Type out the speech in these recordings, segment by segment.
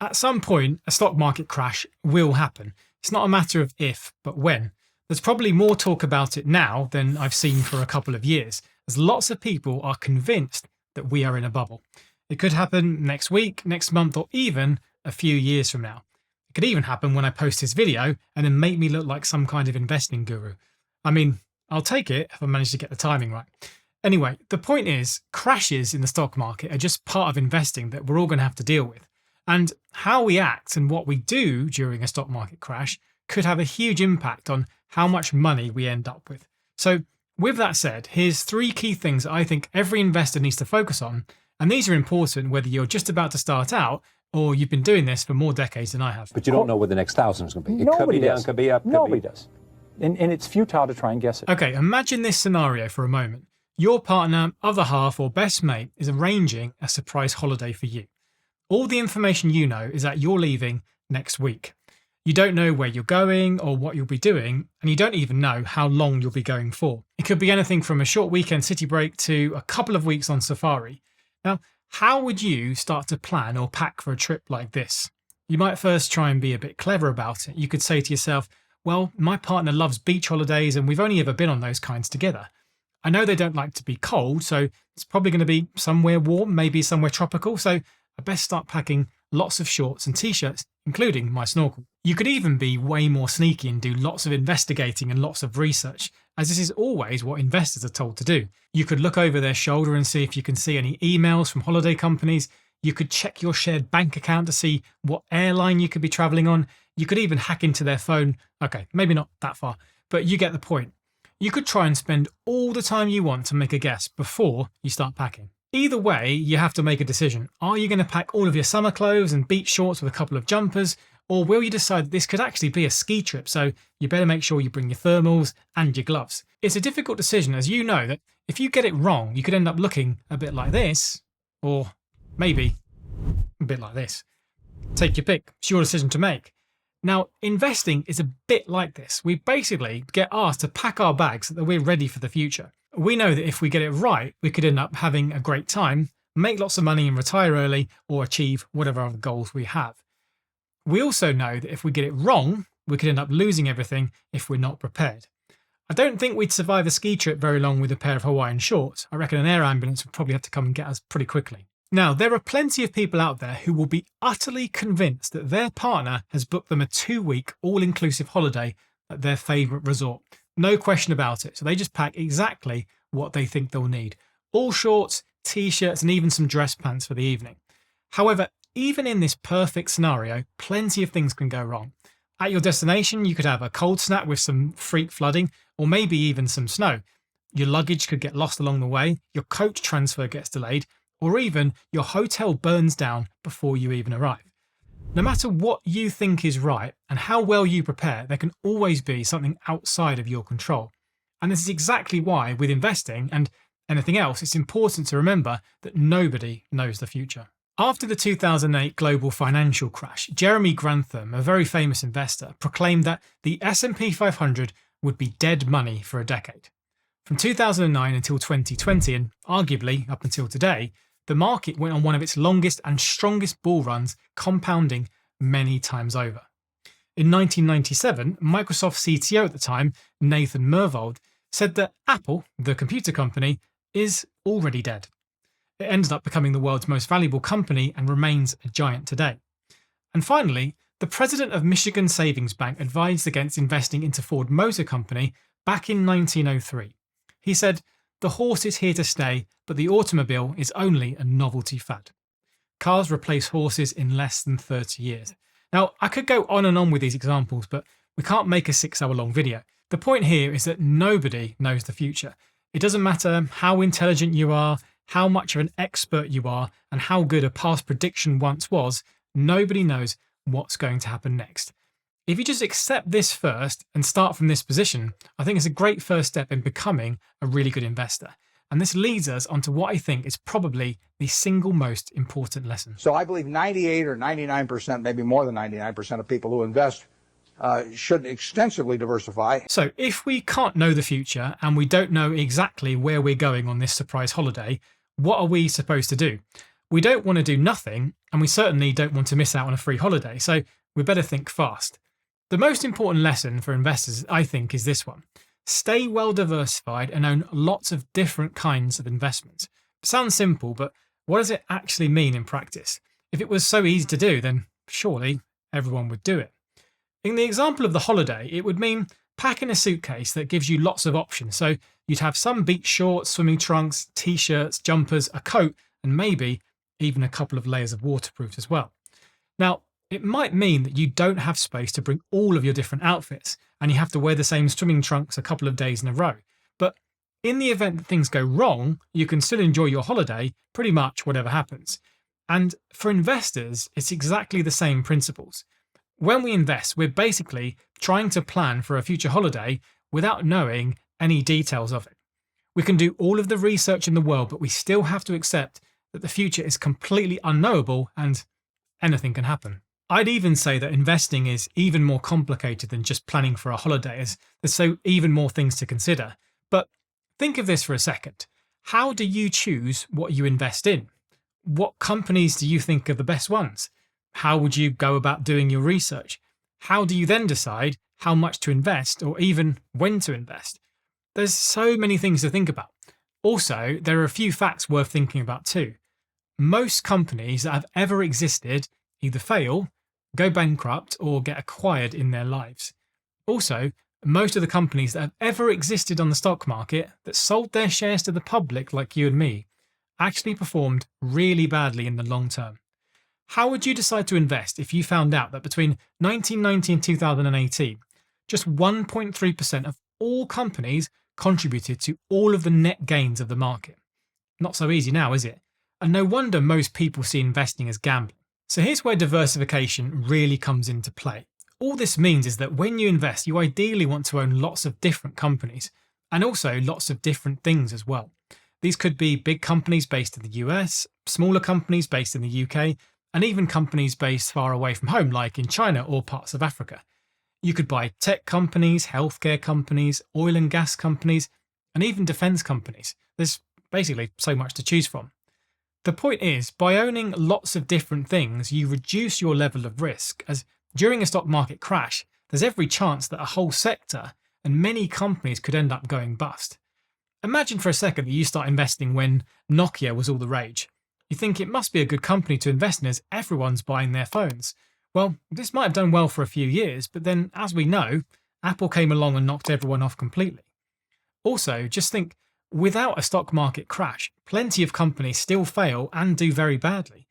At some point, a stock market crash will happen. It's not a matter of if, but when. There's probably more talk about it now than I've seen for a couple of years, as lots of people are convinced that we are in a bubble. It could happen next week, next month, or even a few years from now. It could even happen when I post this video and then make me look like some kind of investing guru. I mean, I'll take it if I manage to get the timing right. Anyway, the point is, crashes in the stock market are just part of investing that we're all going to have to deal with. And how we act and what we do during a stock market crash could have a huge impact on how much money we end up with. So with that said, here's 3 key things that I think every investor needs to focus on. And these are important whether you're just about to start out or you've been doing this for more decades than I have. But you don't know where the next 1,000 is going to be. It could be down, could be up. Nobody does. And it's futile to try and guess it. Okay, imagine this scenario for a moment. Your partner, other half, or best mate is arranging a surprise holiday for you. All the information you know is that you're leaving next week. You don't know where you're going or what you'll be doing, and you don't even know how long you'll be going for. It could be anything from a short weekend city break to a couple of weeks on safari. Now, how would you start to plan or pack for a trip like this? You might first try and be a bit clever about it. You could say to yourself, well, my partner loves beach holidays and we've only ever been on those kinds together. I know they don't like to be cold, so it's probably going to be somewhere warm, maybe somewhere tropical, so I best start packing lots of shorts and t-shirts, including my snorkel. You could even be way more sneaky and do lots of investigating and lots of research, as this is always what investors are told to do. You could look over their shoulder and see if you can see any emails from holiday companies. You could check your shared bank account to see what airline you could be traveling on. You could even hack into their phone. Okay, maybe not that far, but you get the point. You could try and spend all the time you want to make a guess before you start packing. Either way, you have to make a decision. Are you going to pack all of your summer clothes and beach shorts with a couple of jumpers? Or will you decide that this could actually be a ski trip, so you better make sure you bring your thermals and your gloves? It's a difficult decision, as you know that if you get it wrong, you could end up looking a bit like this, or maybe a bit like this. Take your pick. It's your decision to make. Now, investing is a bit like this. We basically get asked to pack our bags so that we're ready for the future. We know that if we get it right, we could end up having a great time, make lots of money and retire early, or achieve whatever other goals we have. We also know that if we get it wrong, we could end up losing everything if we're not prepared. I don't think we'd survive a ski trip very long with a pair of Hawaiian shorts. I reckon an air ambulance would probably have to come and get us pretty quickly. Now, there are plenty of people out there who will be utterly convinced that their partner has booked them a 2-week all-inclusive holiday at their favourite resort. No question about it. So they just pack exactly what they think they'll need. All shorts, t-shirts, and even some dress pants for the evening. However, even in this perfect scenario, plenty of things can go wrong. At your destination, you could have a cold snap with some freak flooding, or maybe even some snow. Your luggage could get lost along the way, your coach transfer gets delayed, or even your hotel burns down before you even arrive. No matter what you think is right and how well you prepare, there can always be something outside of your control. And this is exactly why, with investing and anything else, it's important to remember that nobody knows the future. After the 2008 global financial crash, Jeremy Grantham, a very famous investor, proclaimed that the S&P 500 would be dead money for a decade. From 2009 until 2020, and arguably up until today, the market went on one of its longest and strongest bull runs, compounding many times over. In 1997, Microsoft CTO at the time, Nathan Myhrvold, said that Apple, the computer company, is already dead. It ended up becoming the world's most valuable company and remains a giant today. And finally, the president of Michigan Savings Bank advised against investing into Ford Motor Company back in 1903. He said, "The horse is here to stay, but the automobile is only a novelty fad." Cars replace horses in less than 30 years. Now, I could go on and on with these examples, but we can't make a 6-hour-long video. The point here is that nobody knows the future. It doesn't matter how intelligent you are, how much of an expert you are, and how good a past prediction once was, nobody knows what's going to happen next. If you just accept this first and start from this position, I think it's a great first step in becoming a really good investor. And this leads us onto what I think is probably the single most important lesson. So I believe 98 or 99%, maybe more than 99% of people who invest should extensively diversify. So if we can't know the future and we don't know exactly where we're going on this surprise holiday, what are we supposed to do? We don't want to do nothing, and we certainly don't want to miss out on a free holiday, so we better think fast. The most important lesson for investors, I think, is this one. Stay well diversified and own lots of different kinds of investments. It sounds simple, but what does it actually mean in practice? If it was so easy to do, then surely everyone would do it. In the example of the holiday, it would mean packing a suitcase that gives you lots of options. So you'd have some beach shorts, swimming trunks, t-shirts, jumpers, a coat, and maybe even a couple of layers of waterproofs as well. Now, it might mean that you don't have space to bring all of your different outfits, and you have to wear the same swimming trunks a couple of days in a row. But in the event that things go wrong, you can still enjoy your holiday pretty much whatever happens. And for investors, it's exactly the same principles. When we invest, we're basically trying to plan for a future holiday without knowing any details of it. We can do all of the research in the world, but we still have to accept that the future is completely unknowable and anything can happen. I'd even say that investing is even more complicated than just planning for a holiday, as there's so even more things to consider. But think of this for a second. How do you choose what you invest in? What companies do you think are the best ones? How would you go about doing your research? How do you then decide how much to invest or even when to invest? There's so many things to think about. Also, there are a few facts worth thinking about too. Most companies that have ever existed either fail, go bankrupt, or get acquired in their lives. Also, most of the companies that have ever existed on the stock market that sold their shares to the public, like you and me, actually performed really badly in the long term. How would you decide to invest if you found out that between 1990 and 2018, just 1.3% of all companies contributed to all of the net gains of the market? Not so easy now, is it? And no wonder most people see investing as gambling. So here's where diversification really comes into play. All this means is that when you invest, you ideally want to own lots of different companies and also lots of different things as well. These could be big companies based in the US, smaller companies based in the UK, and even companies based far away from home, like in China or parts of Africa. You could buy tech companies, healthcare companies, oil and gas companies, and even defense companies. There's basically so much to choose from. The point is, by owning lots of different things, you reduce your level of risk, as during a stock market crash, there's every chance that a whole sector and many companies could end up going bust. Imagine for a second that you start investing when Nokia was all the rage. You think it must be a good company to invest in as everyone's buying their phones. Well, this might have done well for a few years, but then, as we know, Apple came along and knocked everyone off completely. Also, just think, without a stock market crash, plenty of companies still fail and do very badly.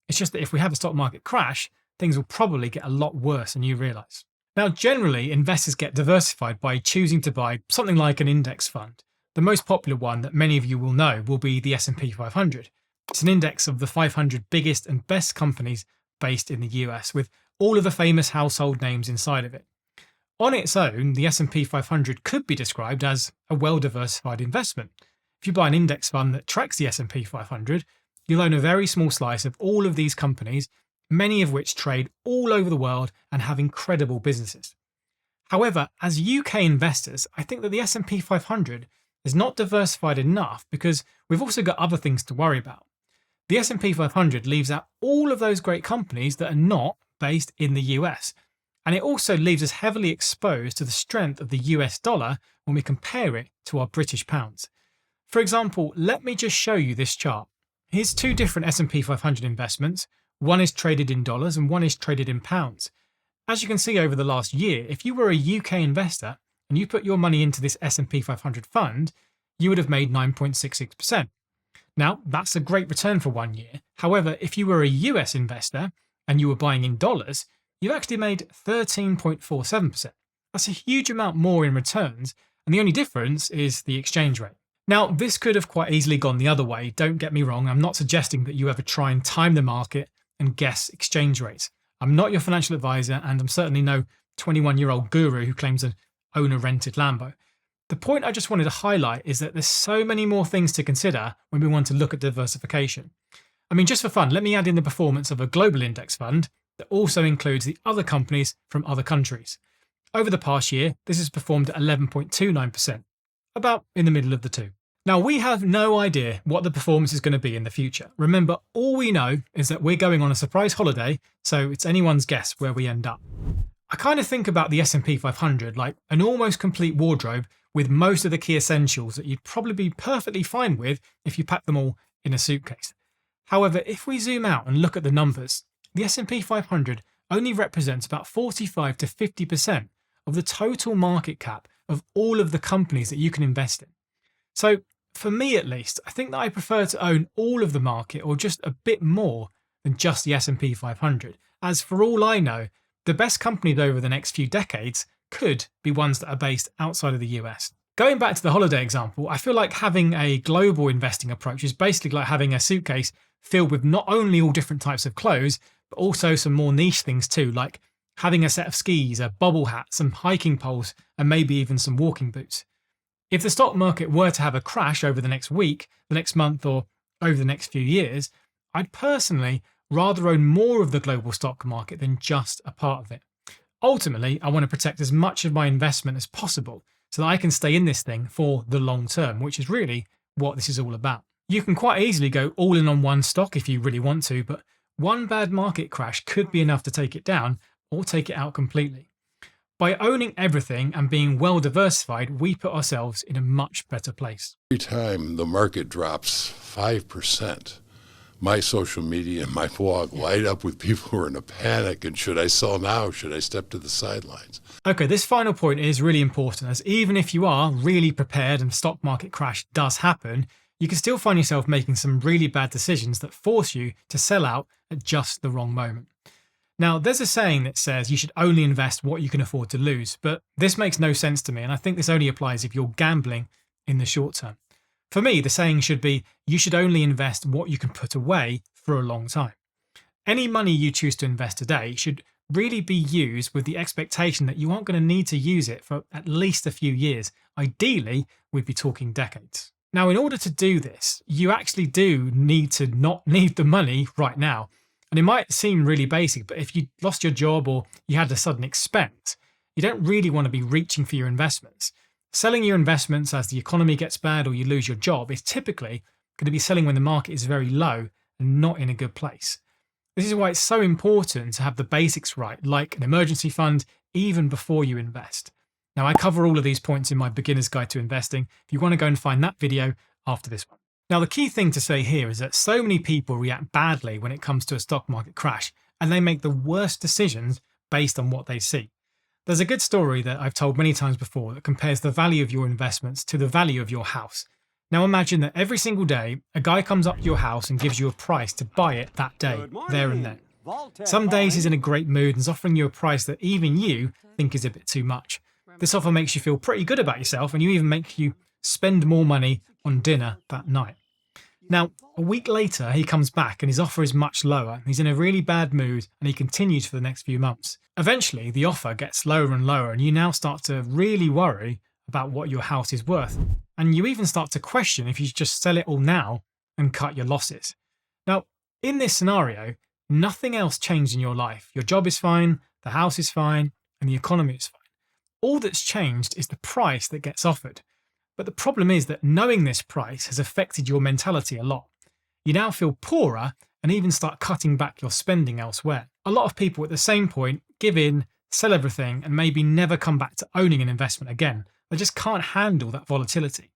It's just that if we have a stock market crash, things will probably get a lot worse than you realise. Now, generally, investors get diversified by choosing to buy something like an index fund. The most popular one that many of you will know will be the S&P 500. It's an index of the 500 biggest and best companies based in the US, with all of the famous household names inside of it. On its own, the S&P 500 could be described as a well-diversified investment. If you buy an index fund that tracks the S&P 500, you'll own a very small slice of all of these companies, many of which trade all over the world and have incredible businesses. However, as UK investors, I think that the S&P 500 is not diversified enough because we've also got other things to worry about. The S&P 500 leaves out all of those great companies that are not based in the US. And it also leaves us heavily exposed to the strength of the US dollar when we compare it to our British pounds. For example, let me just show you this chart. Here's two different S&P 500 investments. One is traded in dollars and one is traded in pounds. As you can see over the last year, if you were a UK investor and you put your money into this S&P 500 fund, you would have made 9.66%. Now, that's a great return for 1 year. However, if you were a US investor and you were buying in dollars, you've actually made 13.47%. That's a huge amount more in returns, and the only difference is the exchange rate. Now, this could have quite easily gone the other way. Don't get me wrong, I'm not suggesting that you ever try and time the market and guess exchange rates. I'm not your financial advisor, and I'm certainly no 21-year-old guru who claims an owner-rented Lambo. The point I just wanted to highlight is that there's so many more things to consider when we want to look at diversification. I mean, just for fun, let me add in the performance of a global index fund that also includes the other companies from other countries. Over the past year, this has performed at 11.29%, about in the middle of the two. Now, we have no idea what the performance is going to be in the future. Remember, all we know is that we're going on a surprise holiday, so it's anyone's guess where we end up. I kind of think about the S&P 500 like an almost complete wardrobe with most of the key essentials that you'd probably be perfectly fine with if you packed them all in a suitcase. However, if we zoom out and look at the numbers, the S&P 500 only represents about 45 to 50% of the total market cap of all of the companies that you can invest in. So, for me at least, I think that I prefer to own all of the market or just a bit more than just the S&P 500, as for all I know, the best companies over the next few decades could be ones that are based outside of the US. Going back to the holiday example, I feel like having a global investing approach is basically like having a suitcase filled with not only all different types of clothes, but also some more niche things too, like having a set of skis, a bobble hat, some hiking poles, and maybe even some walking boots. If the stock market were to have a crash over the next week, the next month, or over the next few years, I'd personally rather own more of the global stock market than just a part of it. Ultimately, I want to protect as much of my investment as possible so that I can stay in this thing for the long term, which is really what this is all about. You can quite easily go all in on one stock if you really want to, but one bad market crash could be enough to take it down or take it out completely. By owning everything and being well diversified, we put ourselves in a much better place. Every time the market drops 5%, my social media and my blog light up with people who are in a panic and should I sell now? Should I step to the sidelines? Okay, this final point is really important, as even if you are really prepared and the stock market crash does happen, you can still find yourself making some really bad decisions that force you to sell out at just the wrong moment. Now, there's a saying that says you should only invest what you can afford to lose, but this makes no sense to me, and I think this only applies if you're gambling in the short term. For me, the saying should be you should only invest what you can put away for a long time. Any money you choose to invest today should really be used with the expectation that you aren't going to need to use it for at least a few years. Ideally, we'd be talking decades. Now, in order to do this, you actually do need to not need the money right now. And it might seem really basic, but if you lost your job or you had a sudden expense, you don't really want to be reaching for your investments. Selling your investments as the economy gets bad or you lose your job is typically going to be selling when the market is very low and not in a good place. This is why it's so important to have the basics right, like an emergency fund, even before you invest. Now, I cover all of these points in my beginner's guide to investing. If you want to go and find that video after this one. Now, the key thing to say here is that so many people react badly when it comes to a stock market crash, and they make the worst decisions based on what they see. There's a good story that I've told many times before that compares the value of your investments to the value of your house. Now imagine that every single day, a guy comes up to your house and gives you a price to buy it that day, there and then. Some days he's in a great mood and is offering you a price that even you think is a bit too much. This offer makes you feel pretty good about yourself, and you even make you spend more money on dinner that night. Now, a week later, he comes back and his offer is much lower. He's in a really bad mood and he continues for the next few months. Eventually, the offer gets lower and lower, and you now start to really worry about what your house is worth. And you even start to question if you should just sell it all now and cut your losses. Now, in this scenario, nothing else changed in your life. Your job is fine, the house is fine, and the economy is fine. All that's changed is the price that gets offered. But the problem is that knowing this price has affected your mentality a lot. You now feel poorer and even start cutting back your spending elsewhere. A lot of people at the same point give in, sell everything, and maybe never come back to owning an investment again. They just can't handle that volatility.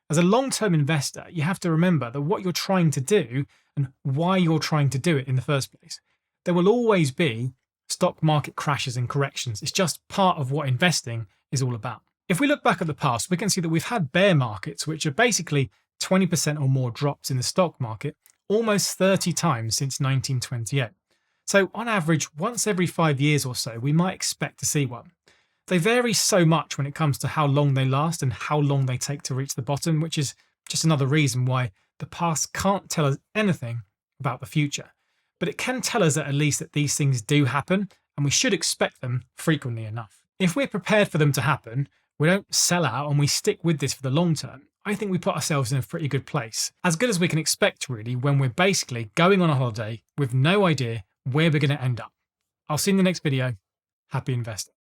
As a long-term investor, you have to remember that what you're trying to do and why you're trying to do it in the first place. There will always be stock market crashes and corrections. It's just part of what investing is all about. If we look back at the past, we can see that we've had bear markets, which are basically 20% or more drops in the stock market almost 30 times since 1928. So on average, once every 5 years or so, we might expect to see one. They vary so much when it comes to how long they last and how long they take to reach the bottom, which is just another reason why the past can't tell us anything about the future. But it can tell us at least that these things do happen, and we should expect them frequently enough. If we're prepared for them to happen, we don't sell out and we stick with this for the long term, I think we put ourselves in a pretty good place. As good as we can expect, really, when we're basically going on a holiday with no idea where we're going to end up. I'll see you in the next video. Happy investing.